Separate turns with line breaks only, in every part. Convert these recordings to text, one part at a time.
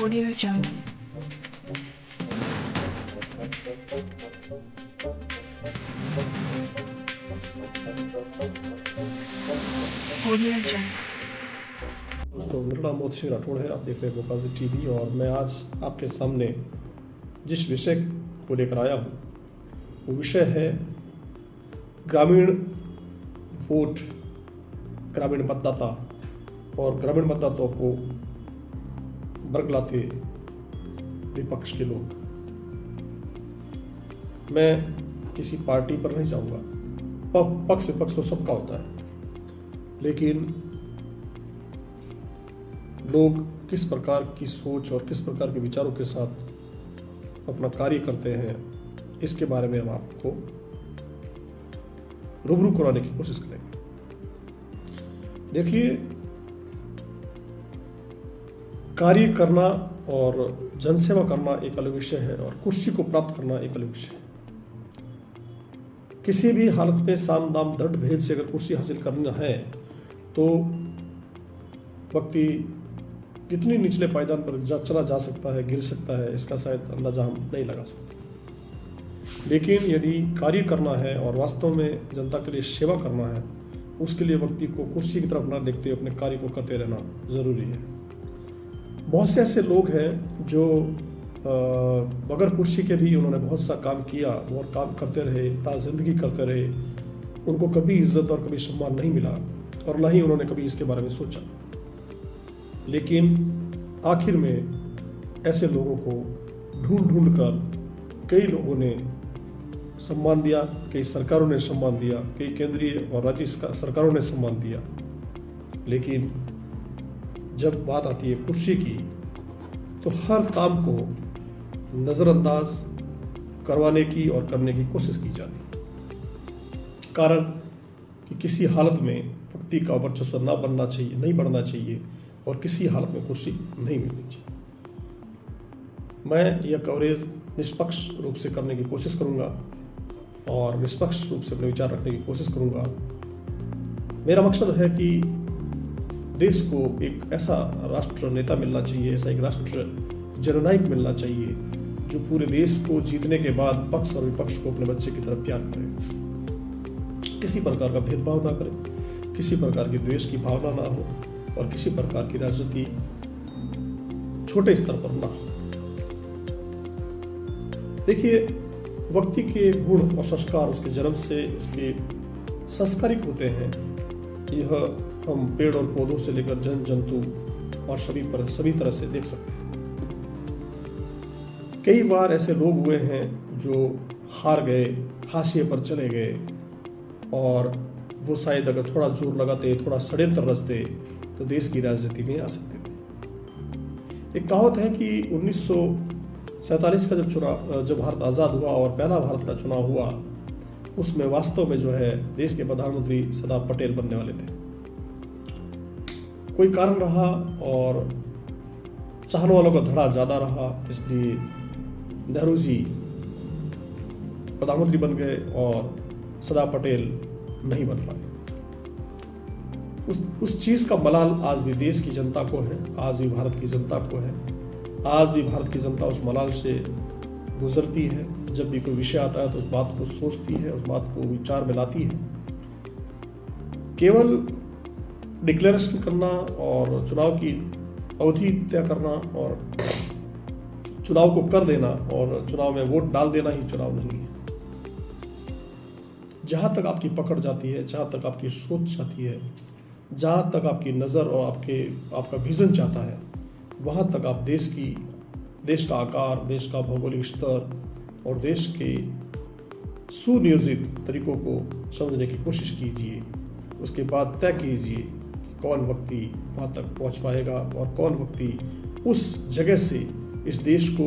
Audio Jungle. Audio Jungle.
दोस्तों, मेरा नाम मोहत सिंह राठौड़ है। आप देख रहे हैं गोपाल टीवी और मैं आज आपके सामने जिस विषय को लेकर आया हूँ वो विषय है ग्रामीण वोट, ग्रामीण मतदाता और ग्रामीण मतदाताओं को बरगलाते विपक्ष के लोग। मैं किसी पार्टी पर नहीं जाऊंगा, पक्ष विपक्ष तो सबका होता है, लेकिन लोग किस प्रकार की सोच और किस प्रकार के विचारों के साथ अपना कार्य करते हैं, इसके बारे में हम आपको रूबरू कराने की कोशिश करेंगे। देखिए, कार्य करना और जनसेवा करना एक अलग विषय है और कुर्सी को प्राप्त करना एक अलग विषय है। किसी भी हालत में साम दाम दंड भेद से अगर कुर्सी हासिल करना है तो व्यक्ति कितनी निचले पायदान पर चला जा सकता है, गिर सकता है, इसका शायद अंदाजा हम नहीं लगा सकते। लेकिन यदि कार्य करना है और वास्तव में जनता के लिए सेवा करना है, उसके लिए व्यक्ति को कुर्सी की तरफ न देखते अपने कार्य को करते रहना जरूरी है। बहुत से ऐसे लोग हैं जो बगैर कुर्सी के भी उन्होंने बहुत सा काम किया, बहुत काम करते रहे, जिंदगी करते रहे, उनको कभी इज्जत और कभी सम्मान नहीं मिला और न ही उन्होंने कभी इसके बारे में सोचा। लेकिन आखिर में ऐसे लोगों को ढूंढ कर कई लोगों ने सम्मान दिया, कई सरकारों ने सम्मान दिया, कई केंद्रीय और राज्य सरकारों ने सम्मान दिया। लेकिन जब बात आती है कुर्सी की तो हर काम को नज़रअंदाज करवाने की और करने की कोशिश की जाती है। कारण कि किसी हालत में व्यक्ति का वर्चस्व नहीं बढ़ना चाहिए और किसी हालत में कुर्सी नहीं मिलनी चाहिए। मैं यह कवरेज निष्पक्ष रूप से करने की कोशिश करूंगा और निष्पक्ष रूप से अपने विचार रखने की कोशिश करूंगा। मेरा मकसद है कि देश को एक ऐसा राष्ट्र नेता मिलना चाहिए, ऐसा एक राष्ट्र जननायक मिलना चाहिए जो पूरे देश को जीतने के बाद पक्ष और विपक्ष को अपने बच्चे की तरफ प्यार करे, किसी प्रकार का भेदभाव ना करे, किसी प्रकार की द्वेष की भावना ना हो और किसी प्रकार की राजनीति छोटे स्तर पर ना हो। देखिए, व्यक्ति के गुण और संस्कार उसके जन्म से उसके संस्कारिक होते हैं। यह हम पेड़ और पौधों से लेकर जंतु और सभी तरह से देख सकते हैं। कई बार ऐसे लोग हुए हैं जो हार गए, हाशिए पर चले गए और वो शायद अगर थोड़ा जोर लगाते, थोड़ा षड्यंत्र रचते तो देश की राजनीति में आ सकते थे। एक कहावत है कि 1947 का जब भारत आज़ाद हुआ और पहला भारत का चुनाव हुआ, उसमें वास्तव में जो है देश के प्रधानमंत्री सरदार पटेल बनने वाले थे। कोई कारण रहा और चाहने वालों का धड़ा ज़्यादा रहा, इसलिए नेहरू जी प्रधानमंत्री बन गए और सरदार पटेल नहीं बन पाए। उस चीज़ का मलाल आज भी देश की जनता को है, आज भी भारत की जनता को है। आज भी भारत की जनता उस मलाल से गुजरती है। जब भी कोई विषय आता है तो उस बात को सोचती है, उस बात को विचार में लाती है। केवल डिक्लेरेशन करना और चुनाव की अवधि तय करना और चुनाव को कर देना और चुनाव में वोट डाल देना ही चुनाव नहीं है। जहां तक आपकी पकड़ जाती है, जहां तक आपकी सोच जाती है, जहां तक आपकी नज़र और आपका विजन जाता है, वहां तक आप देश का आकार, देश का भौगोलिक स्तर और देश के सुनियोजित तरीकों को समझने की कोशिश कीजिए। उसके बाद तय कीजिए कि कौन व्यक्ति वहाँ तक पहुँच पाएगा और कौन व्यक्ति उस जगह से इस देश को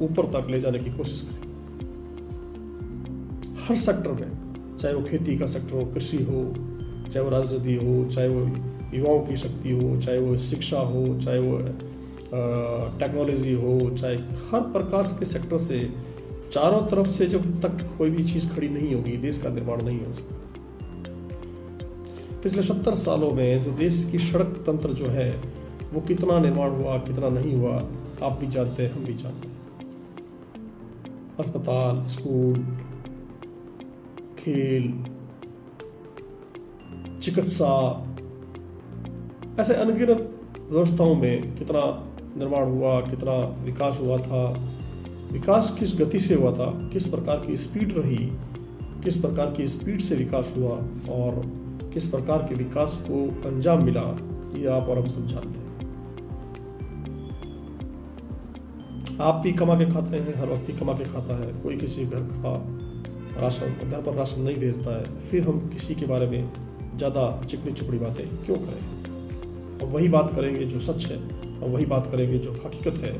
ऊपर तक ले जाने की कोशिश करे। हर सेक्टर में, चाहे वो खेती का सेक्टर हो, कृषि हो, चाहे वो राजनीति हो, चाहे वो युवाओं की शक्ति हो, चाहे वो शिक्षा हो, चाहे वो टेक्नोलॉजी हो, चाहे हर प्रकार के सेक्टर से चारों तरफ से जब तक कोई भी चीज़ खड़ी नहीं होगी, देश का निर्माण नहीं हो सकता। पिछले 70 सालों में जो देश की सड़क तंत्र जो है वो कितना निर्माण हुआ, कितना नहीं हुआ, आप भी जानते हैं, हम भी जानते हैं। अस्पताल, स्कूल, खेल, चिकित्सा, ऐसे अनगिनत व्यवस्थाओं में कितना निर्माण हुआ, कितना विकास हुआ था। विकास किस गति से हुआ था, किस प्रकार की स्पीड रही, किस प्रकार की स्पीड से विकास हुआ और किस प्रकार के विकास को अंजाम मिला, ये आप और हम सब जानते हैं। आप भी कमा के खाते हैं, हर व्यक्ति कमा के खाता है। कोई किसी घर पर राशन नहीं भेजता है। फिर हम किसी के बारे में ज़्यादा चिकनी चुपड़ी बातें क्यों करें? हम वही बात करेंगे जो सच है, हम वही बात करेंगे जो हकीकत है,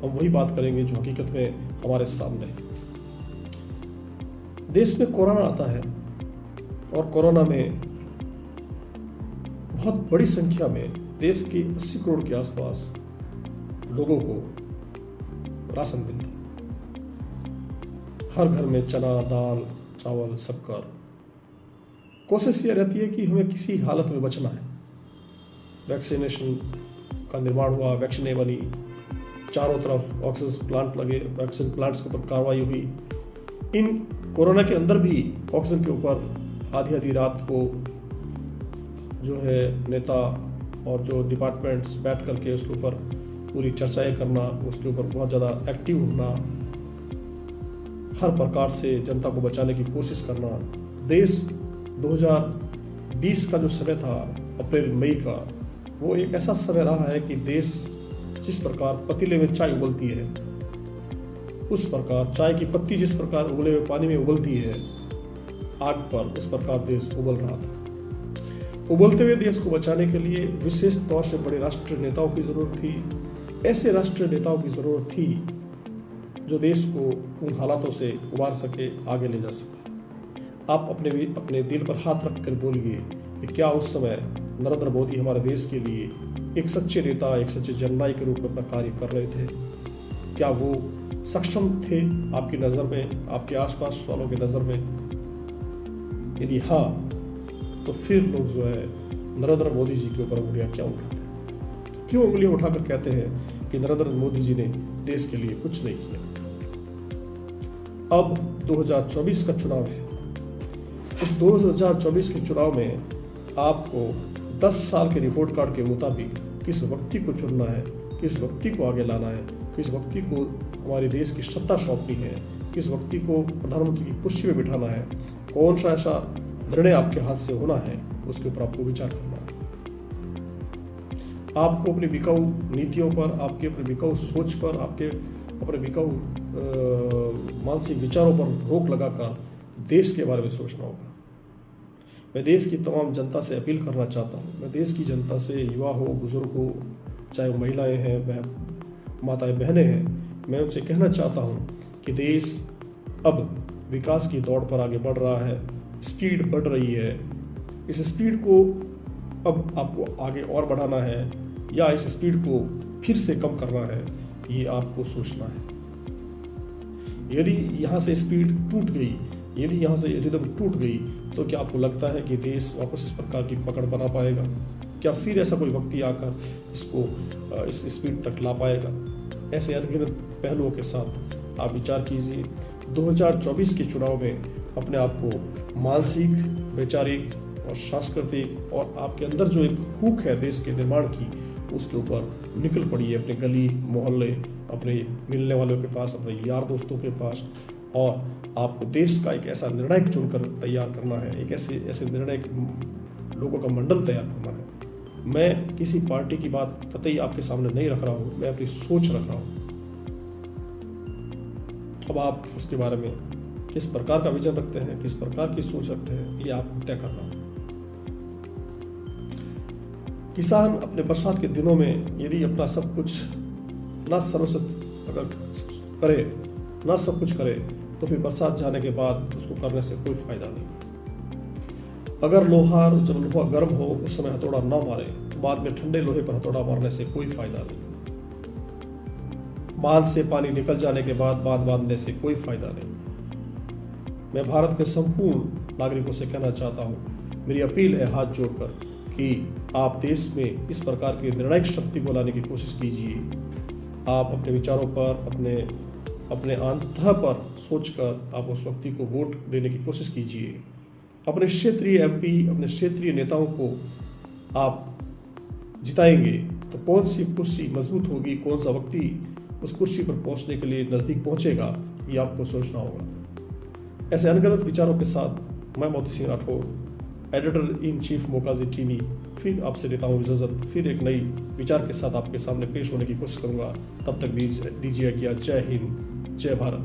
हम वही बात करेंगे जो हकीकत में हमारे सामने है। देश में कोरोना आता है और कोरोना में बहुत बड़ी संख्या में देश के 80 करोड़ के आसपास लोगों को राशन मिलता है। हर घर में चना, दाल, चावल, शक्कर। कोशिश ये रहती है कि हमें किसी हालत में बचना है। वैक्सीनेशन का निर्माण हुआ, वैक्सीनें बनी, चारों तरफ ऑक्सीजन प्लांट लगे, वैक्सीन प्लांट्स के ऊपर कार्रवाई हुई। इन कोरोना के अंदर भी ऑक्सीजन के ऊपर आधी रात को जो है नेता और जो डिपार्टमेंट्स बैठ करके उसके ऊपर पूरी चर्चाएं करना, उसके ऊपर बहुत ज़्यादा एक्टिव होना, हर प्रकार से जनता को बचाने की कोशिश करना। देश 2020 का जो समय था, अप्रैल मई का, वो एक ऐसा समय रहा है कि देश जिस प्रकार पतीले में चाय उबलती है, उस प्रकार चाय की पत्ती जिस प्रकार उबले हुए पानी में उबलती है आग पर, उस प्रकार देश उबल रहा था। उबलते हुए देश को बचाने के लिए विशेष तौर से बड़े राष्ट्रीय नेताओं की जरूरत थी। ऐसे राष्ट्रीय नेताओं की जरूरत थी जो देश को उन हालातों से उबार सके, आगे ले जा सके। आप अपने दिल पर हाथ रख कर बोलिए कि क्या उस समय नरेंद्र मोदी हमारे देश के लिए एक सच्चे नेता, एक सच्चे जननायक के रूप में अपना कार्य कर रहे थे? क्या वो सक्षम थे आपकी नज़र में, आपके आसपास वालों की नज़र में? यदि हाँ, तो फिर लोग जो है नरेंद्र मोदी जी के ऊपर उंगलियां क्यों उठाते हैं? क्यों उंगलियां उठाकर कहते हैं कि नरेंद्र मोदी जी ने देश के लिए कुछ नहीं किया? अब 2024 का चुनाव है। इस 2024 के चुनाव में आपको 10 साल के रिपोर्ट कार्ड के मुताबिक किस व्यक्ति को चुनना है, किस व्यक्ति को आगे लाना है, किस व्यक्ति को हमारे देश की सत्ता सौंपनी है, किस व्यक्ति को प्रधानमंत्री की कुर्सी में बिठाना है, कौन सा ऐसा निर्णय आपके हाथ से होना है, उसके ऊपर आपको विचार करना है। आपको अपनी बिकाऊ नीतियों पर, आपके अपने बिकाऊ सोच पर, आपके अपने बिकाऊ मानसिक विचारों पर रोक लगाकर देश के बारे में सोचना होगा। मैं देश की तमाम जनता से अपील करना चाहता हूँ। मैं देश की जनता से, युवा हो, बुजुर्ग हो, चाहे वो महिलाएं हैं, माताएं, बहनें हैं, मैं उनसे कहना चाहता हूँ कि देश अब विकास की दौड़ पर आगे बढ़ रहा है। स्पीड बढ़ रही है। इस स्पीड को अब आपको आगे और बढ़ाना है या इस स्पीड को फिर से कम करना है, ये आपको सोचना है। यदि यहाँ से स्पीड टूट गई, यदि यहाँ से रिदम टूट गई, तो क्या आपको लगता है कि देश वापस इस प्रकार की पकड़ बना पाएगा? क्या फिर ऐसा कोई व्यक्ति आकर इसको इस स्पीड तक ला पाएगा? ऐसे अनगिनत पहलुओं के साथ आप विचार कीजिए। 2024 के चुनाव में अपने आप को मानसिक, वैचारिक और सांस्कृतिक और आपके अंदर जो एक भूख है देश के निर्माण की, उसके ऊपर निकल पड़िए। अपने गली मोहल्ले, अपने मिलने वालों के पास, अपने यार दोस्तों के पास, और आपको देश का एक ऐसा निर्णायक चुनकर तैयार करना है, एक ऐसे निर्णायक लोगों का मंडल तैयार करना है। मैं किसी पार्टी की बात कतई आपके सामने नहीं रख रहा हूँ, मैं अपनी सोच रख रहा हूँ। अब आप उसके बारे में किस प्रकार का विजन रखते हैं, किस प्रकार की सोच रखते हैं, ये आपको तय करना है। किसान अपने बरसात के दिनों में यदि अपना सब कुछ ना सर्वस्व अगर करे, ना सब कुछ करे, तो फिर बरसात जाने के बाद उसको करने से कोई फायदा नहीं। अगर जब लोहा गर्म हो उस समय हथौड़ा ना मारे, तो बाद में ठंडे लोहे पर हथौड़ा मारने से कोई फायदा नहीं। बांध से पानी निकल जाने के बाद बांध बांधने से कोई फायदा नहीं। मैं भारत के संपूर्ण नागरिकों से कहना चाहता हूँ, मेरी अपील है हाथ जोड़कर कि आप देश में इस प्रकार की निर्णायक शक्ति को लाने की कोशिश कीजिए। आप अपने विचारों पर, अपने अंतः पर सोचकर आप उस व्यक्ति को वोट देने की कोशिश कीजिए। अपने क्षेत्रीय एमपी, अपने क्षेत्रीय नेताओं को आप जिताएंगे तो कौन सी कुर्सी मजबूत होगी, कौन सा व्यक्ति उस कुर्सी पर पहुंचने के लिए नज़दीक पहुंचेगा, ये आपको सोचना होगा। ऐसे अनगढ़ंत विचारों के साथ मैं Moti Singh Rathore, editor in chief Mokaji TV, फिर आपसे लेता हूँ इजाज़त। फिर एक नई विचार के साथ आपके सामने पेश होने की कोशिश करूँगा। तब तक दीजिए क्या। जय हिंद, जय भारत।